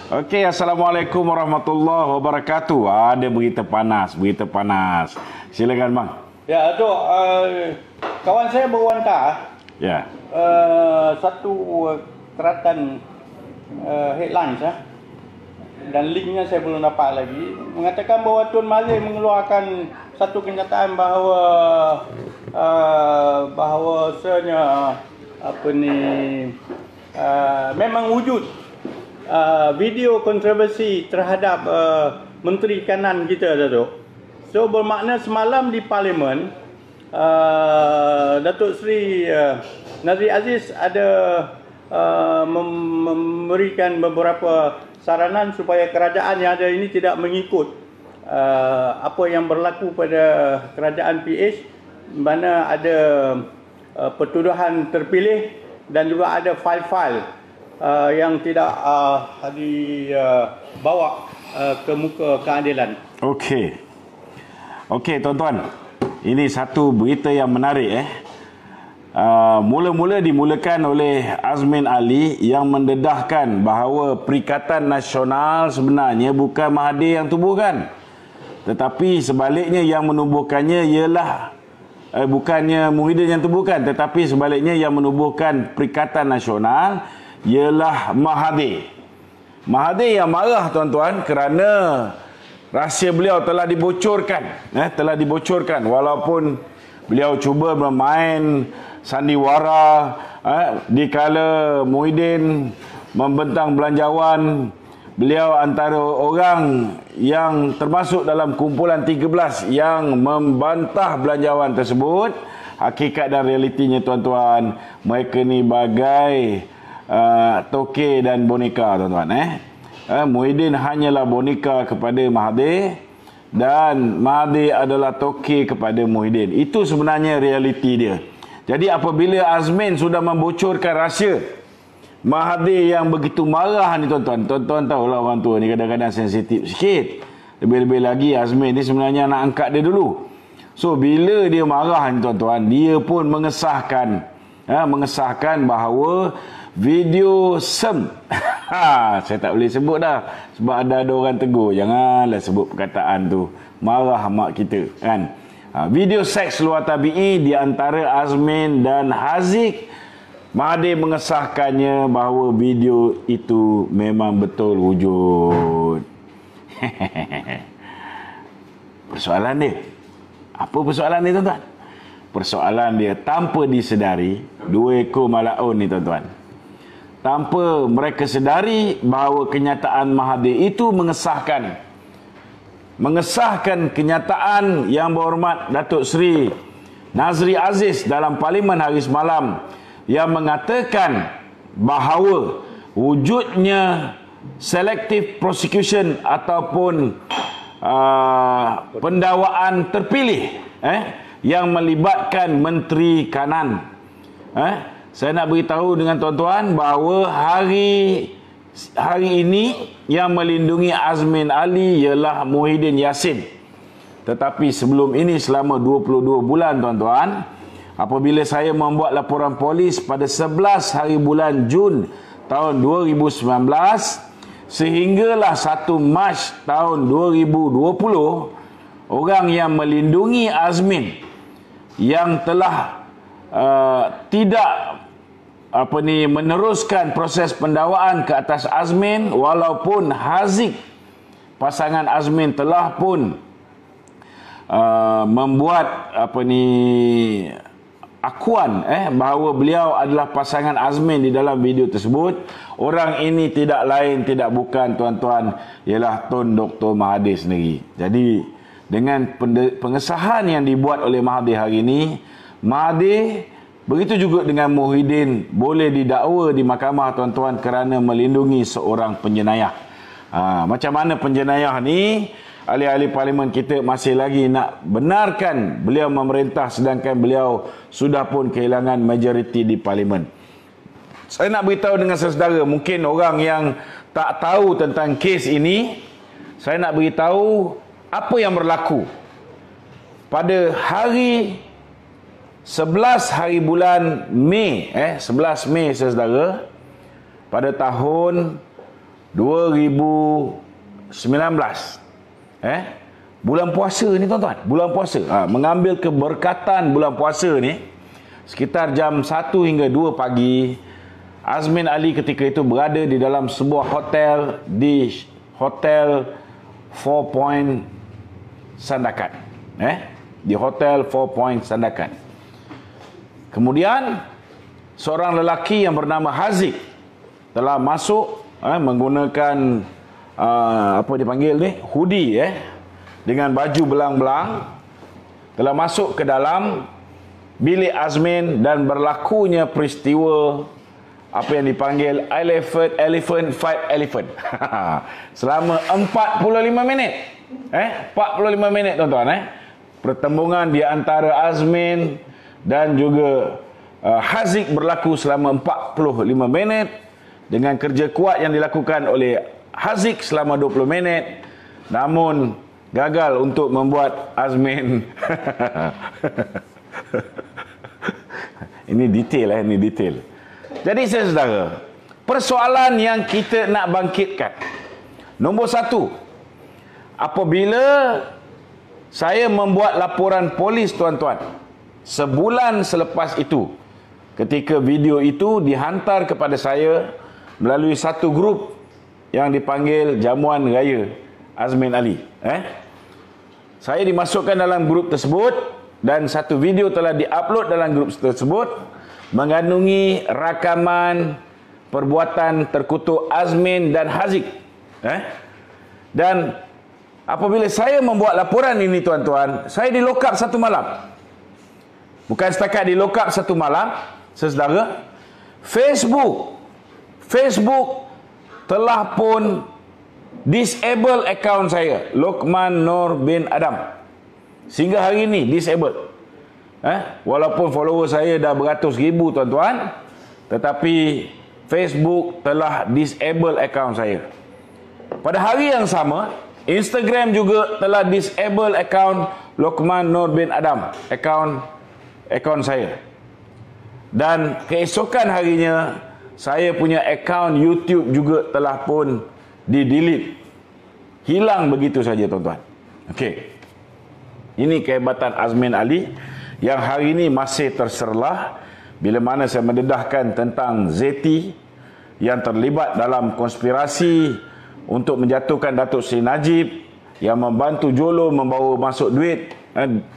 Okey, Assalamualaikum warahmatullahi wabarakatuh. Ada berita panas, berita panas. Silakan bang. Ya, Datuk, kawan saya berhantar Ya. satu keratan headlines dan linknya saya belum dapat lagi, mengatakan bahawa Tun Mahathir mengeluarkan satu kenyataan bahawasanya memang wujud video kontroversi terhadap Menteri Kanan kita, Datuk. So bermakna semalam di Parlimen Datuk Seri Nazri Aziz ada memberikan beberapa saranan supaya kerajaan yang ada ini tidak mengikut apa yang berlaku pada kerajaan PH, mana ada pertuduhan terpilih dan juga ada file-file yang tidak dibawa ke muka keadilan. Okey, tuan-tuan. Ini satu berita yang menarik. Mula-mula dimulakan oleh Azmin Ali yang mendedahkan bahawa Perikatan Nasional sebenarnya bukan Mahathir yang tubuhkan, tetapi sebaliknya yang menubuhkannya ialah bukannya Muhyiddin yang tubuhkan, tetapi sebaliknya yang menubuhkan Perikatan Nasional ialah Mahathir. Mahathir yang marah, tuan-tuan, kerana rahsia beliau telah dibocorkan. Telah dibocorkan walaupun beliau cuba bermain sandiwara dikala Muhyiddin membentang belanjawan. Beliau antara orang yang termasuk dalam kumpulan 13 yang membantah belanjawan tersebut. Hakikat dan realitinya, tuan-tuan, mereka ni bagai toke dan boneka, tuan-tuan. Muhyiddin hanyalah boneka kepada Mahathir dan Mahathir adalah toke kepada Muhyiddin. Itu sebenarnya realiti dia. Jadi apabila Azmin sudah membocorkan rahsia Mahathir yang begitu marah ni, tuan-tuan, tuan-tuan tahulah orang tua ni kadang-kadang sensitif sikit. Lebih-lebih lagi Azmin ni sebenarnya anak angkat dia dulu. So bila dia marah ni, tuan-tuan, dia pun mengesahkan bahawa video saya tak boleh sebut dah sebab ada orang tegur, janganlah sebut perkataan tu, marah mak kita kan. Video seks luar tabi'i di antara Azmin dan Haziq. Mahathir mengesahkannya bahawa video itu memang betul wujud. Persoalan dia, apa persoalan dia, tuan-tuan? Persoalan dia tanpa disedari, dua ekor malaun ni, tuan-tuan, tanpa mereka sedari bahawa kenyataan Mahathir itu mengesahkan kenyataan Yang Berhormat Datuk Seri Nazri Aziz dalam Parlimen hari semalam yang mengatakan bahawa wujudnya selective prosecution ataupun pendakwaan terpilih yang melibatkan Menteri Kanan. Saya nak beritahu dengan tuan-tuan bahawa hari ini yang melindungi Azmin Ali ialah Muhyiddin Yassin. Tetapi sebelum ini selama 22 bulan, tuan-tuan, apabila saya membuat laporan polis pada 11 hari bulan Jun tahun 2019 sehinggalah 1 Mac tahun 2020, orang yang melindungi Azmin yang telah tidak meneruskan proses pendakwaan ke atas Azmin, walaupun Haziq pasangan Azmin telah pun membuat akuan bahawa beliau adalah pasangan Azmin di dalam video tersebut. Orang ini tidak lain tidak bukan, tuan-tuan, ialah Tun Dr. Mahathir sendiri. Jadi dengan pengesahan yang dibuat oleh Mahathir hari ini, Mahathir begitu juga dengan Muhyiddin boleh didakwa di mahkamah, tuan-tuan, kerana melindungi seorang penjenayah. Macam mana penjenayah ni? Ahli-ahli parlimen kita masih lagi nak benarkan beliau memerintah sedangkan beliau sudah pun kehilangan majoriti di parlimen. Saya nak beritahu dengan saudara, mungkin orang yang tak tahu tentang kes ini, saya nak beritahu apa yang berlaku pada hari 11 hari bulan Mei, 11 Mei, saudara, pada tahun 2019. Bulan puasa ni tuan-tuan, bulan puasa. Mengambil keberkatan bulan puasa ni, sekitar jam 1 hingga 2 pagi, Azmin Ali ketika itu berada di dalam sebuah hotel di Hotel 4 Point Sandakan. Di Hotel 4 Point Sandakan. Kemudian seorang lelaki yang bernama Haziq telah masuk menggunakan apa dipanggil ni, hoodie dengan baju belang-belang, telah masuk ke dalam bilik Azmin dan berlakunya peristiwa apa yang dipanggil elephant fight elephant. Selama 45 minit. 45 minit tuan-tuan. Pertembungan di antara Azmin dan juga Haziq berlaku selama 45 minit dengan kerja kuat yang dilakukan oleh Haziq selama 20 minit, namun gagal untuk membuat Azmin ini detail ini detail. Jadi saudara, persoalan yang kita nak bangkitkan, nombor satu, apabila saya membuat laporan polis tuan-tuan, sebulan selepas itu, ketika video itu dihantar kepada saya melalui satu grup yang dipanggil Jamuan Raya Azmin Ali. Saya dimasukkan dalam grup tersebut dan satu video telah diupload dalam grup tersebut mengandungi rakaman perbuatan terkutuk Azmin dan Haziq. Dan apabila saya membuat laporan ini tuan-tuan, saya di lock up satu malam. Bukan setakat di lock up satu malam, saudara, Facebook telah pun disable akaun saya, Lokman Nur bin Adam. Sehingga hari ini disable. Walaupun follower saya dah beratus ribu tuan-tuan, tetapi Facebook telah disable akaun saya. Pada hari yang sama, Instagram juga telah disable akaun Lokman Nur bin Adam, akaun saya. Dan keesokan harinya, saya punya akaun YouTube juga telah pun di-delete. Hilang begitu saja tuan-tuan. Okey. Ini kehebatan Azmin Ali yang hari ini masih terserlah bila mana saya mendedahkan tentang Zeti yang terlibat dalam konspirasi untuk menjatuhkan Datuk Seri Najib, yang membantu Jolo membawa masuk duit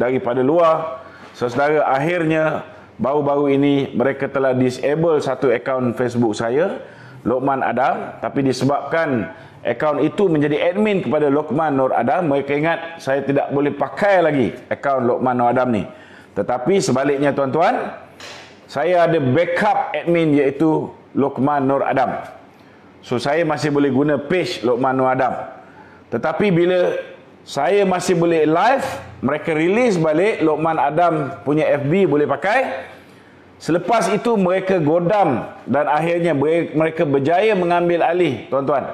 daripada luar. Saudara, akhirnya baru-baru ini mereka telah disable satu akaun Facebook saya, Lokman Adam, tapi disebabkan akaun itu menjadi admin kepada Lokman Nur Adam, mereka ingat saya tidak boleh pakai lagi akaun Lokman Nur Adam ni. Tetapi sebaliknya tuan-tuan, saya ada backup admin iaitu Lokman Nur Adam. So saya masih boleh guna page Lokman Nur Adam. Tetapi bila saya masih boleh live, mereka release balik Lokman Adam punya FB boleh pakai. Selepas itu mereka godam dan akhirnya mereka berjaya mengambil alih tuan-tuan.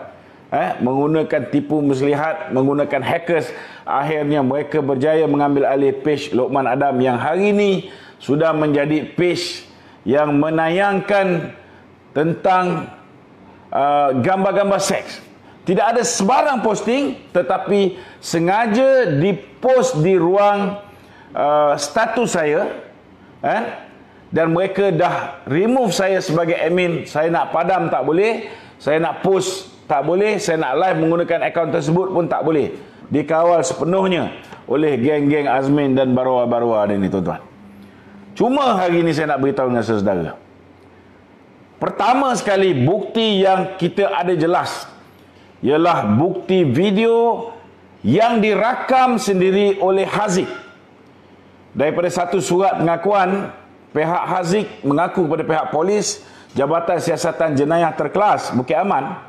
Menggunakan tipu muslihat, menggunakan hackers, akhirnya mereka berjaya mengambil alih page Lokman Adam yang hari ini sudah menjadi page yang menayangkan tentang gambar-gambar seks. Tidak ada sebarang posting, tetapi sengaja dipost di ruang status saya, dan mereka dah remove saya sebagai admin. Saya nak padam tak boleh, saya nak post tak boleh, saya nak live menggunakan akaun tersebut pun tak boleh. Dikawal sepenuhnya oleh geng-geng Azmin dan Barwa-Barwa ini tuan-tuan. Cuma hari ini saya nak beritahu dengan saudara. Pertama sekali bukti yang kita ada jelas ialah bukti video yang dirakam sendiri oleh Haziq. Daripada satu surat pengakuan, pihak Haziq mengaku kepada pihak polis Jabatan Siasatan Jenayah Terkelas Bukit Aman.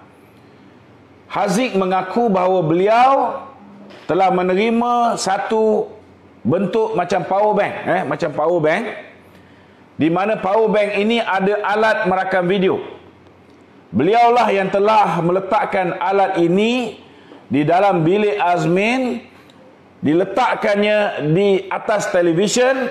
Haziq mengaku bahawa beliau telah menerima satu bentuk macam power bank, macam power bank, di mana power bank ini ada alat merakam video. Beliaulah yang telah meletakkan alat ini di dalam bilik Azmin, diletakkannya di atas televisyen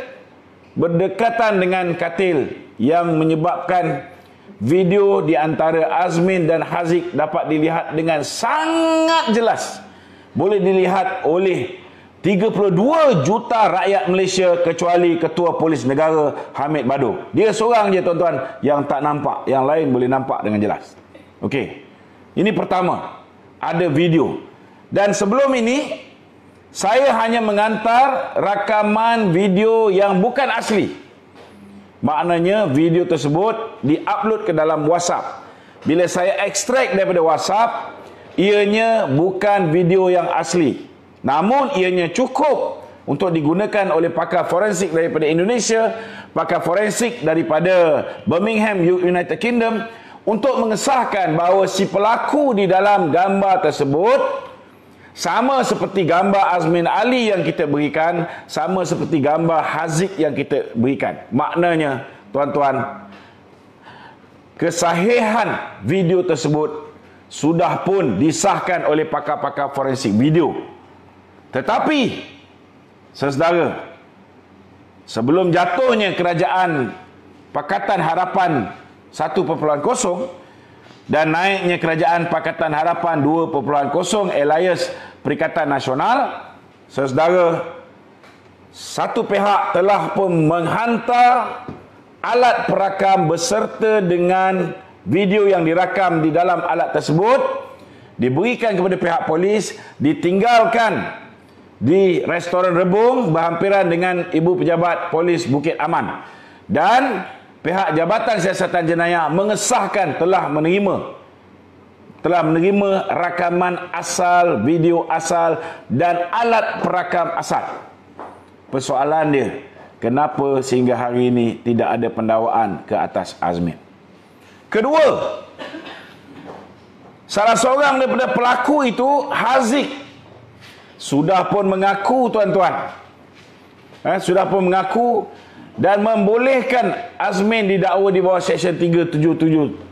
berdekatan dengan katil yang menyebabkan video di antara Azmin dan Haziq dapat dilihat dengan sangat jelas. Boleh dilihat oleh 32 juta rakyat Malaysia kecuali Ketua Polis Negara Hamid Badu. Dia seorang je tuan-tuan yang tak nampak, yang lain boleh nampak dengan jelas. Okey. Ini pertama, ada video. Dan sebelum ini saya hanya mengantar rakaman video yang bukan asli. Maknanya video tersebut diupload ke dalam WhatsApp. Bila saya ekstrak daripada WhatsApp, ianya bukan video yang asli. Namun ianya cukup untuk digunakan oleh pakar forensik daripada Indonesia, pakar forensik daripada Birmingham, United Kingdom, untuk mengesahkan bahawa si pelaku di dalam gambar tersebut sama seperti gambar Azmin Ali yang kita berikan, sama seperti gambar Haziq yang kita berikan. Maknanya, tuan-tuan, kesahihan video tersebut sudah pun disahkan oleh pakar-pakar forensik video. Tetapi, saudara, sebelum jatuhnya kerajaan Pakatan Harapan 1.0 dan naiknya kerajaan Pakatan Harapan 2.0 alias Perikatan Nasional, saudara, satu pihak telah pun menghantar alat perakam beserta dengan video yang dirakam di dalam alat tersebut, diberikan kepada pihak polis, ditinggalkan di restoran Rebung berhampiran dengan Ibu Pejabat Polis Bukit Aman, dan pihak Jabatan Siasatan Jenayah mengesahkan telah menerima rakaman asal, video asal dan alat perakam asal. Persoalan dia, kenapa sehingga hari ini tidak ada pendakwaan ke atas Azmin? Kedua, salah seorang daripada pelaku itu, Haziq, sudah pun mengaku, tuan-tuan, sudah pun mengaku dan membolehkan Azmin didakwa di bawah Seksyen 377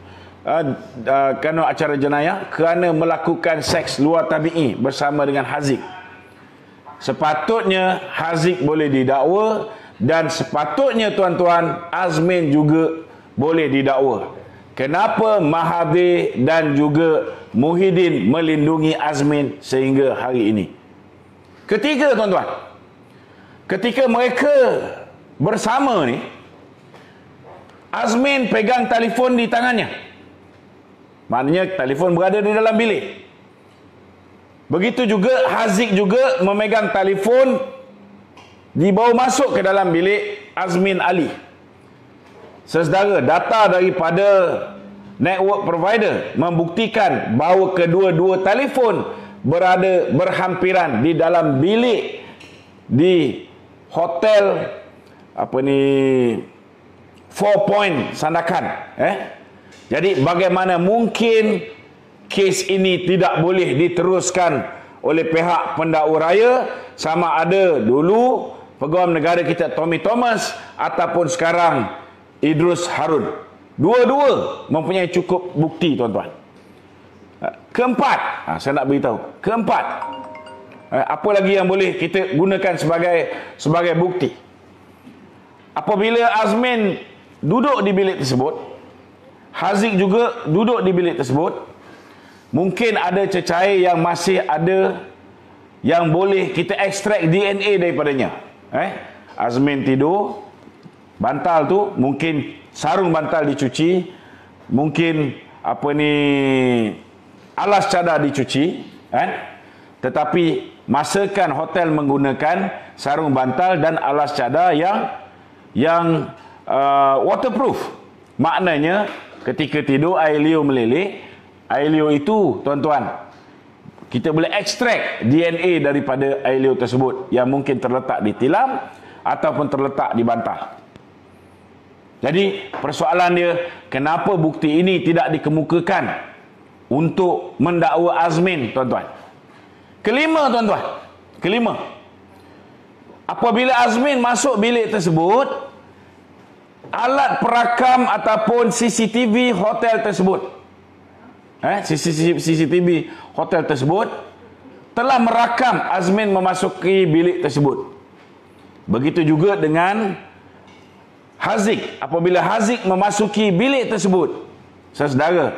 Kanun Acara Jenayah kerana melakukan seks luar tabi'i bersama dengan Haziq. Sepatutnya Haziq boleh didakwa dan sepatutnya, tuan-tuan, Azmin juga boleh didakwa. Kenapa Mahathir dan juga Muhyiddin melindungi Azmin sehingga hari ini? Ketiga, tuan-tuan, ketika mereka bersama ni, Azmin pegang telefon di tangannya. Maknanya telefon berada di dalam bilik. Begitu juga Haziq juga memegang telefon, dibawa masuk ke dalam bilik Azmin Ali. Saudara, data daripada network provider membuktikan bahawa kedua-dua telefon berada berhampiran di dalam bilik di hotel Four Point Sandakan. Jadi bagaimana mungkin kes ini tidak boleh diteruskan oleh pihak pendakwa raya, sama ada dulu Peguam Negara kita Tommy Thomas ataupun sekarang Idrus Harun. Dua-dua mempunyai cukup bukti, tuan-tuan. Keempat, saya nak beritahu. Keempat, apa lagi yang boleh kita gunakan sebagai bukti? Apabila Azmin duduk di bilik tersebut, Haziq juga duduk di bilik tersebut, mungkin ada cecair yang masih ada yang boleh kita ekstrak DNA daripadanya. Azmin tidur, bantal tu mungkin sarung bantal dicuci, mungkin alas cadar dicuci, tetapi masakan hotel menggunakan sarung bantal dan alas cadar yang waterproof. Maknanya ketika tidur air liur meleleh, air liur itu, tuan-tuan, kita boleh ekstrak DNA daripada air liur tersebut yang mungkin terletak di tilam ataupun terletak di bantal. Jadi persoalan dia, kenapa bukti ini tidak dikemukakan untuk mendakwa Azmin, tuan-tuan? Kelima, tuan-tuan, apabila Azmin masuk bilik tersebut, alat perakam ataupun CCTV hotel tersebut, CCTV hotel tersebut telah merakam Azmin memasuki bilik tersebut. Begitu juga dengan Haziq. Apabila Haziq memasuki bilik tersebut, saudara,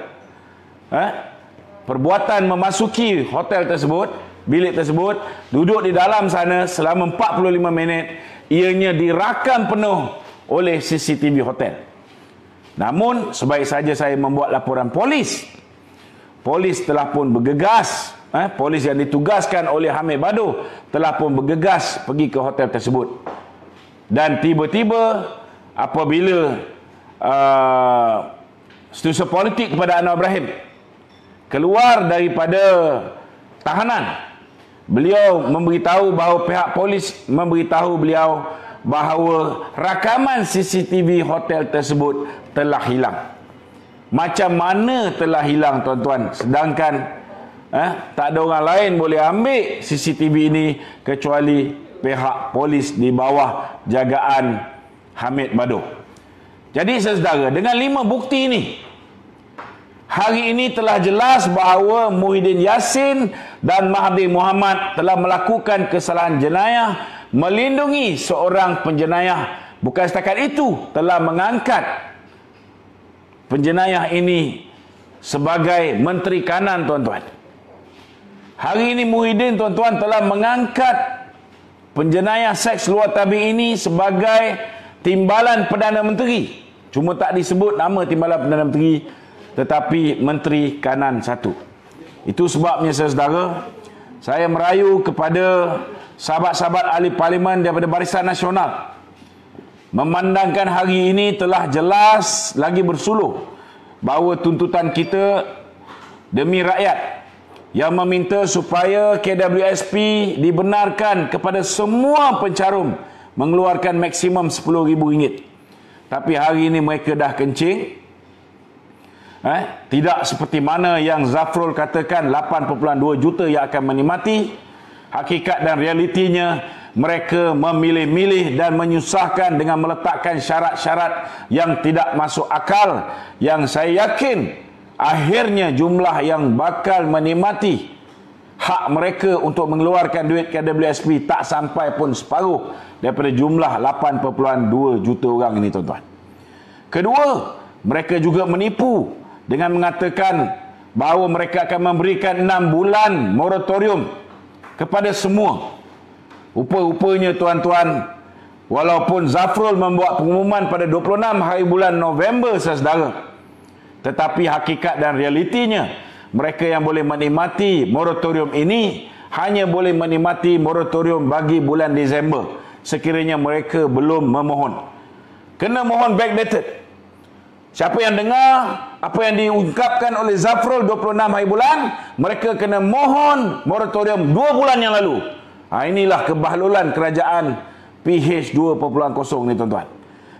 perbuatan memasuki hotel tersebut, bilik tersebut, duduk di dalam sana selama 45 minit, ianya dirakam penuh oleh CCTV hotel. Namun sebaik saja saya membuat laporan polis, polis telah pun bergegas, polis yang ditugaskan oleh Hamid Badu telah pun bergegas pergi ke hotel tersebut. Dan tiba-tiba apabila setiausaha politik kepada Anwar Ibrahim keluar daripada tahanan, beliau memberitahu bahawa pihak polis memberitahu beliau bahawa rakaman CCTV hotel tersebut telah hilang. Macam mana telah hilang, tuan-tuan? Sedangkan tak ada orang lain boleh ambil CCTV ini kecuali pihak polis di bawah jagaan Hamid Badu. Jadi saudara, dengan 5 bukti ini, hari ini telah jelas bahawa Muhyiddin Yassin dan Mahathir Mohamad telah melakukan kesalahan jenayah melindungi seorang penjenayah. Bukan setakat itu, telah mengangkat penjenayah ini sebagai Menteri Kanan, tuan-tuan. Hari ini Muhyiddin, tuan-tuan, telah mengangkat penjenayah seks luar tabi ini sebagai Timbalan Perdana Menteri. Cuma tak disebut nama Timbalan Perdana Menteri, tetapi Menteri Kanan 1. Itu sebabnya saudara, saya merayu kepada sahabat-sahabat ahli parlimen daripada Barisan Nasional, memandangkan hari ini telah jelas lagi bersuluh bahawa tuntutan kita demi rakyat yang meminta supaya KWSP dibenarkan kepada semua pencarum mengeluarkan maksimum RM10,000. Tapi hari ini mereka dah kencing. Tidak seperti mana yang Zafrul katakan 8.2 juta yang akan menikmati. Hakikat dan realitinya, mereka memilih-milih dan menyusahkan dengan meletakkan syarat-syarat yang tidak masuk akal, yang saya yakin akhirnya jumlah yang bakal menikmati hak mereka untuk mengeluarkan duit KWSP tak sampai pun separuh daripada jumlah 8.2 juta orang ini, tuan-tuan. Kedua, mereka juga menipu dengan mengatakan bahawa mereka akan memberikan 6 bulan moratorium kepada semua. Rupa-rupanya, tuan-tuan, walaupun Zafrul membuat pengumuman pada 26 hari bulan November, saudara, tetapi hakikat dan realitinya, mereka yang boleh menikmati moratorium ini hanya boleh menikmati moratorium bagi bulan Disember, sekiranya mereka belum memohon. Kena mohon backdated. Siapa yang dengar apa yang diungkapkan oleh Zafrul 26 hari bulan, mereka kena mohon moratorium 2 bulan yang lalu. Inilah kebahlulan kerajaan PH 2.0 ni, tuan-tuan.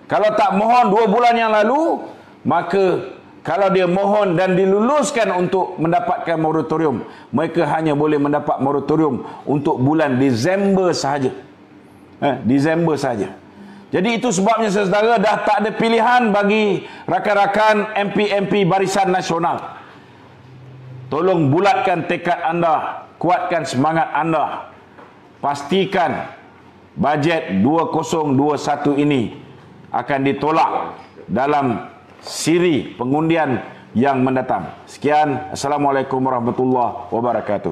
Kalau tak mohon 2 bulan yang lalu, maka kalau dia mohon dan diluluskan untuk mendapatkan moratorium, mereka hanya boleh mendapat moratorium untuk bulan Disember sahaja. Disember sahaja. Jadi itu sebabnya, saudara, dah tak ada pilihan bagi rakan-rakan MP-MP Barisan Nasional. Tolong bulatkan tekad anda, kuatkan semangat anda. Pastikan bajet 2021 ini akan ditolak dalam siri pengundian yang mendatang. Sekian, Assalamualaikum warahmatullahi wabarakatuh.